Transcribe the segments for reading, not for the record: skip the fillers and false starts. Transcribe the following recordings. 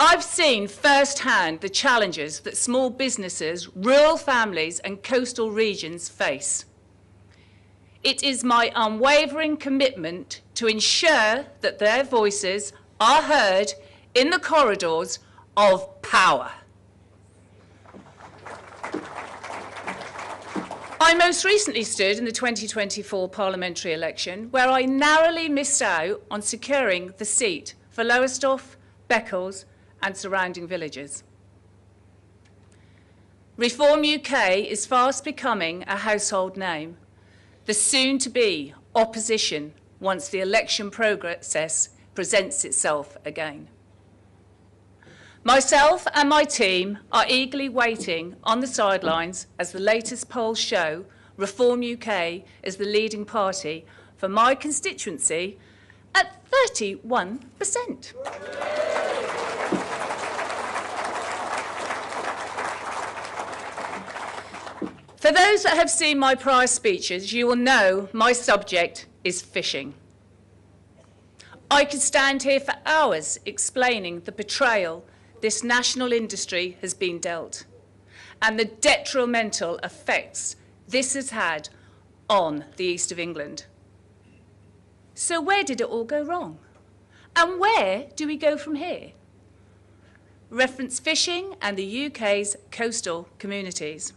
I've seen firsthand the challenges that small businesses, rural families and coastal regions face. It is my unwavering commitment to ensure that their voices are heard in the corridors of power. I most recently stood in the 2024 parliamentary election, where I narrowly missed out on securing the seat for Lowestoft, Beccles and surrounding villages. Reform UK is fast becoming a household name, the soon-to-be opposition once the election process presents itself again. Myself and my team are eagerly waiting on the sidelines as the latest polls show Reform UK is the leading party for my constituency at 31%. For those that have seen my prior speeches, you will know my subject is fishing. I could stand here for hours explaining the betrayal this national industry has been dealt and the detrimental effects this has had on the east of England. So where did it all go wrong? And where do we go from here? Reference fishing and the UK's coastal communities.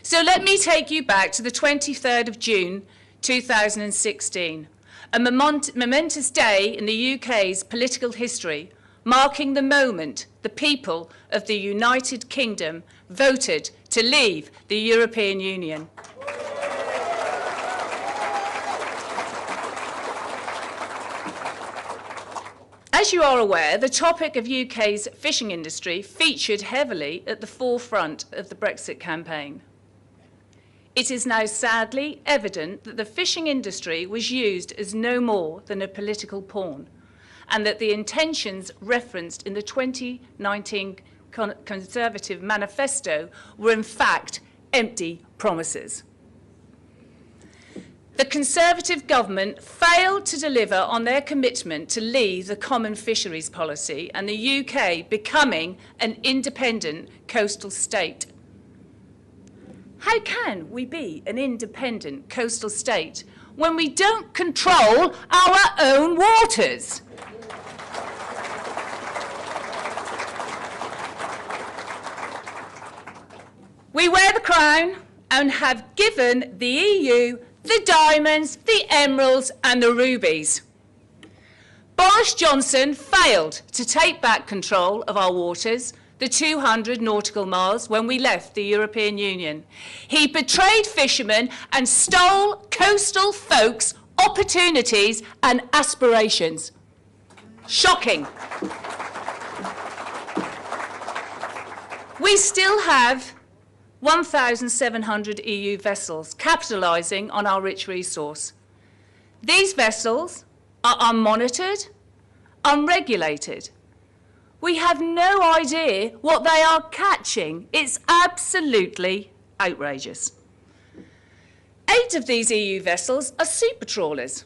So let me take you back to the 23rd of June 2016, a momentous day in the UK's political history, marking the moment the people of the United Kingdom voted to leave the European Union. As you are aware, the topic of UK's fishing industry featured heavily at the forefront of the Brexit campaign. It is now sadly evident that the fishing industry was used as no more than a political pawn, and that the intentions referenced in the 2019 Conservative manifesto were in fact empty promises. The Conservative government failed to deliver on their commitment to leave the common fisheries policy and the UK becoming an independent coastal state. How can we be an independent coastal state when we don't control our own waters? We wear the crown and have given the EU the diamonds, the emeralds and the rubies. Boris Johnson failed to take back control of our waters, the 200 nautical miles, when we left the European Union. He betrayed fishermen and stole coastal folks' opportunities and aspirations. Shocking. We still have 1,700 EU vessels capitalising on our rich resource. These vessels are unmonitored, unregulated. We have no idea what they are catching. It's absolutely outrageous. 8 of these EU vessels are super trawlers.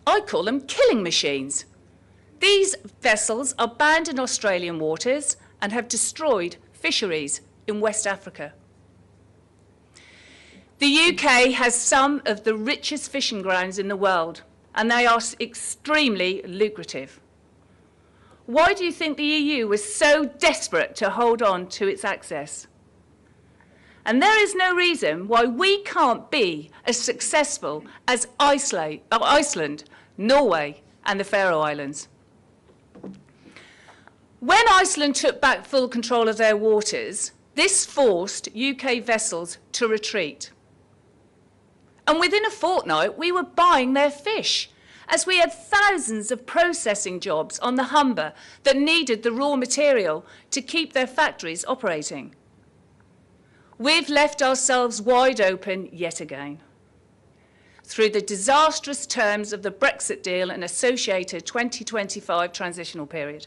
I call them killing machines. These vessels are banned in Australian waters and have destroyed fisheries in West Africa. The UK has some of the richest fishing grounds in the world, and they are extremely lucrative. Why do you think the EU was so desperate to hold on to its access? And there is no reason why we can't be as successful as Iceland, Norway, and the Faroe Islands. When Iceland took back full control of their waters, this forced UK vessels to retreat. And within a fortnight, we were buying their fish, as we had thousands of processing jobs on the Humber that needed the raw material to keep their factories operating. We've left ourselves wide open yet again. Through the disastrous terms of the Brexit deal and associated 2025 transitional period.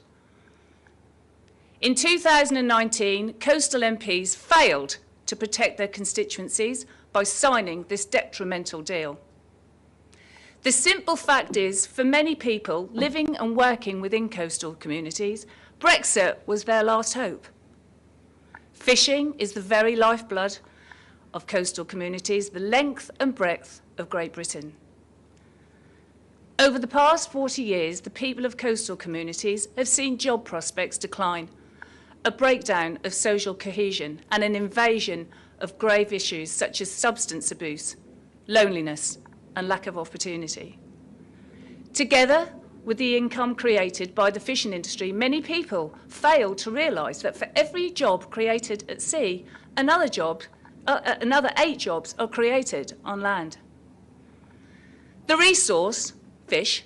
In 2019, coastal MPs failed to protect their constituencies by signing this detrimental deal. The simple fact is, for many people living and working within coastal communities, Brexit was their last hope. Fishing is the very lifeblood of coastal communities, the length and breadth of Great Britain. Over the past 40 years, the people of coastal communities have seen job prospects decline, a breakdown of social cohesion, and an invasion of grave issues such as substance abuse, loneliness, and lack of opportunity. Together with the income created by the fishing industry, many people fail to realise that for every job created at sea, another 8 jobs are created on land. The resource, fish,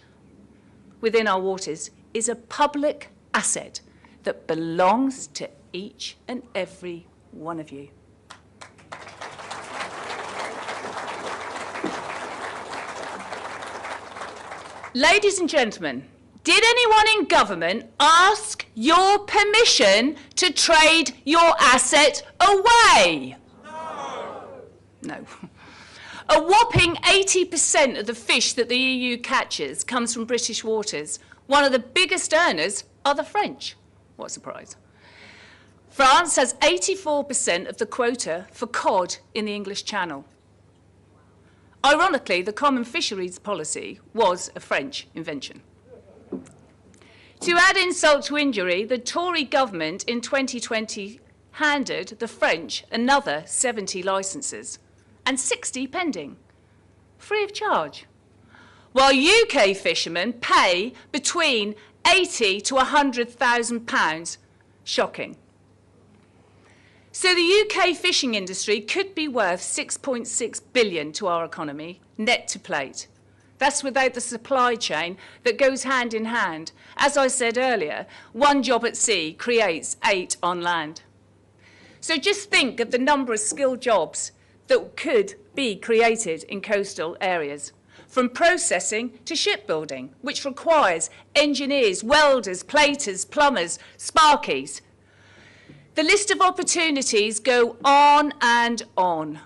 within our waters is a public asset that belongs to each and every one of you. Ladies and gentlemen, did anyone in government ask your permission to trade your asset away? No. A whopping 80% of the fish that the EU catches comes from British waters. One of the biggest earners are the French. What a surprise. France has 84% of the quota for cod in the English Channel. Ironically, the common fisheries policy was a French invention. To add insult to injury, the Tory government in 2020 handed the French another 70 licences and 60 pending, free of charge, while UK fishermen pay between £80,000 to £100,000. Shocking. So the UK fishing industry could be worth 6.6 billion to our economy, net to plate. That's without the supply chain that goes hand in hand. As I said earlier, 1 job at sea creates 8 on land. So just think of the number of skilled jobs that could be created in coastal areas, from processing to shipbuilding, which requires engineers, welders, platers, plumbers, sparkies. The list of opportunities go on and on.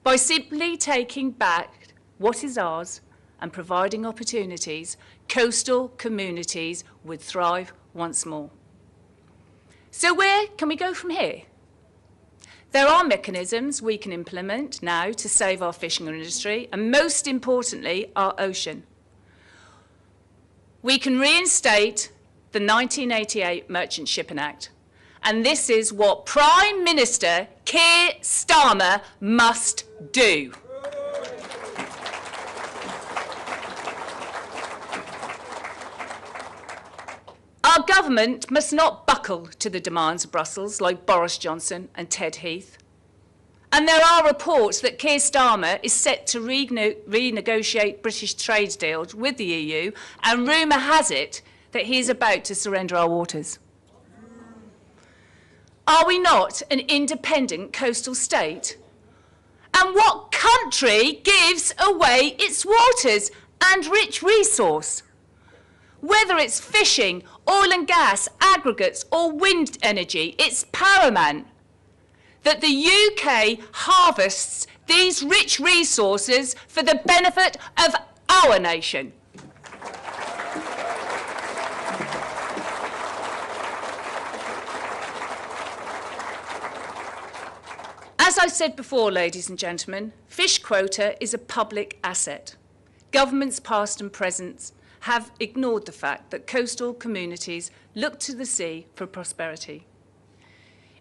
By simply taking back what is ours and providing opportunities, coastal communities would thrive once more. So where can we go from here? There are mechanisms we can implement now to save our fishing industry, and most importantly, our ocean. We can reinstate the 1988 Merchant Shipping Act, and this is what Prime Minister Keir Starmer must do. Our government must not buckle to the demands of Brussels like Boris Johnson and Ted Heath. And there are reports that Keir Starmer is set to renegotiate British trade deals with the EU, and rumour has it that he is about to surrender our waters. Are we not an independent coastal state? And what country gives away its waters and rich resource? Whether it's fishing, oil and gas, aggregates or wind energy, it's paramount that the UK harvests these rich resources for the benefit of our nation. As I said before, ladies and gentlemen, fish quota is a public asset. Governments past and present have ignored the fact that coastal communities look to the sea for prosperity.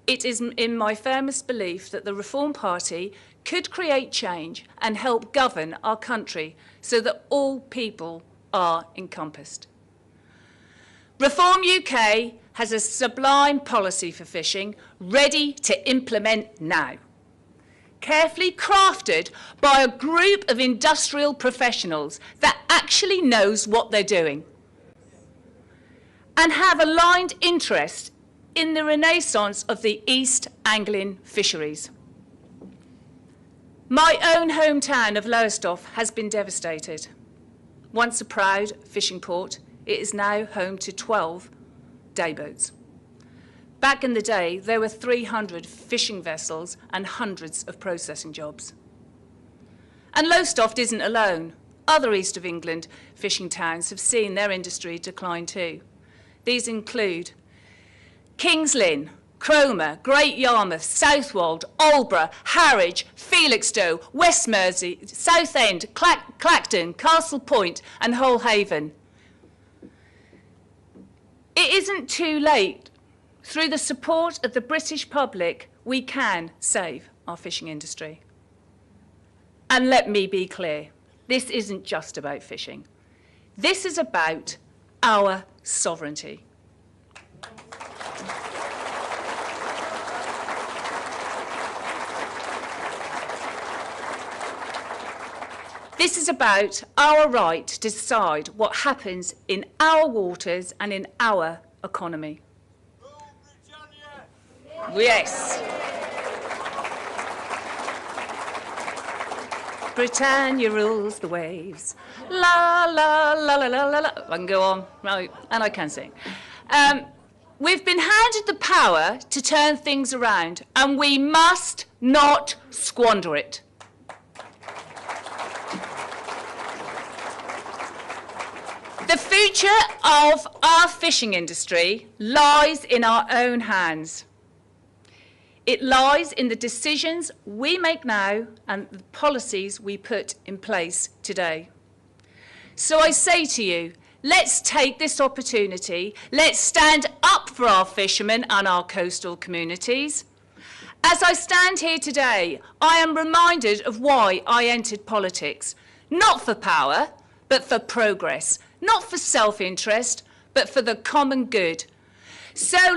It is in my firmest belief that the Reform Party could create change and help govern our country so that all people are encompassed. Reform UK has a sublime policy for fishing ready to implement now, carefully crafted by a group of industrial professionals that actually knows what they're doing and have aligned interest in the renaissance of the East Anglian fisheries. My own hometown of Lowestoft has been devastated. Once a proud fishing port, it is now home to 12 dayboats. Back in the day, there were 300 fishing vessels and hundreds of processing jobs. And Lowestoft isn't alone. other East of England fishing towns have seen their industry decline too. These include Kings Lynn, Cromer, Great Yarmouth, Southwold, Aldeburgh, Harwich, Felixstowe, West Mersey, Southend, Clacton, Castle Point and Holehaven. It isn't too late. Through the support of the British public, we can save our fishing industry. And let me be clear, this isn't just about fishing. This is about our sovereignty. This is about our right to decide what happens in our waters and in our economy. Yes. Britannia rules the waves. La, la, la, la, la, la, la. I can go on, right, and I can sing. We've been handed the power to turn things around, and we must not squander it. The future of our fishing industry lies in our own hands. It lies in the decisions we make now and the policies we put in place today. So I say to you, let's take this opportunity, let's stand up for our fishermen and our coastal communities. As I stand here today, I am reminded of why I entered politics, not for power, but for progress, not for self-interest, but for the common good. So